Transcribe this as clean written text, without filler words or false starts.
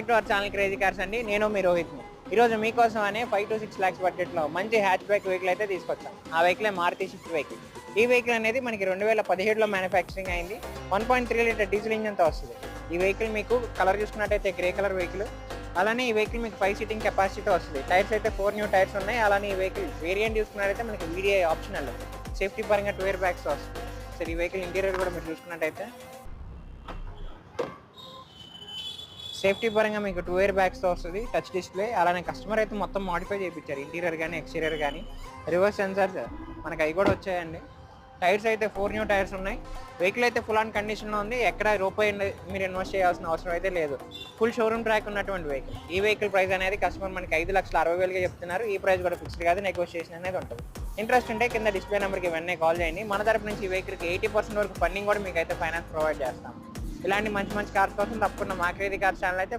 To our channel crazy cars అండి. నేను మీ రోహిత్ని. ఈరోజు మీకోసం అనే 5 to 6 lakhs బడ్జెట్లో మంచి హ్యాచ్ బ్యాక్ వెహికల్ అయితే తీసుకొచ్చాం. ఆ వెహికల్ మారుతి స్విఫ్ట్ వెహికల్. ఈ వెహికల్ అనేది మనకి 2017లో మ్యానుఫ్యాక్చరింగ్ అయింది. 1.3 లీటర్ డీజిల్ ఇంజన్తో వస్తుంది. ఈ వెహికల్ మీకు కలర్ చూసుకున్నట్టయితే గ్రే కలర్ వెహికల్. అలానే ఈ వెహికల్ మీకు 5 సీటింగ్ కెపాసిటీతో వస్తుంది. టైర్స్ అయితే 4 న్యూ టైర్స్ ఉన్నాయి. అలానే ఈ వెహికల్ వేరియంట్ చూసుకున్నట్టయితే మనకి వీడిఐ ఆప్షనల్, సేఫ్టీ పరంగా 2 ఇయర్ బ్యాగ్స్ వస్తుంది. సరే, ఈ వెహికల్ ఇంటీరియర్ కూడా మీరు చూసుకున్నట్టయితే సేఫ్టీ పరంగా మీకు 2 ఇయర్ బ్యాగ్స్తో వస్తుంది. Touch display. అలానే కస్టమర్ అయితే మొత్తం మాడిఫై చేయించారు, ఇంటీరియర్ కానీ ఎక్స్టీరియర్ కానీ. రివర్స్ సెన్సార్స్ మనకి అవి కూడా వచ్చాయండి. టైర్స్ అయితే 4 న్యూ టైర్స్ ఉన్నాయి. వెహికల్ అయితే ఫుల్ ఆన్ కండిషన్లో ఉంది. ఎక్కడ రూపాయి మీరు ఇన్వెస్ట్ చేయాల్సిన అవసరం అయితే లేదు. ఫుల్ షోరూమ్ ట్రాక్ ఉన్నటువంటి వెహికల్. ఈ వెహికల్ ప్రైస్ అనేది కస్టమర్ మనకి 5,60,000గా చెప్తున్నారు. ఈ ప్రైస్ కూడా ఫిక్స్డ్ కాదు, నెగోషియేషన్ అనేది ఉంటుంది. ఇంట్రెస్ట్ ఉంటే కింద డిస్ప్లే నెంబర్కి వెంటనే కాల్ చేయండి. మన తరపు నుంచి ఈ వెహికల్కి 80% వరకు ఫండింగ్ కూడా మీకు అయితే ఫైనాన్స్ ప్రొవైడ్ చేస్తాం. ఇలాంటి మంచి మంచి కార్స్ కోసం తప్పకుండా మా క్రేజీ కార్స్ ఛానల్ అయితే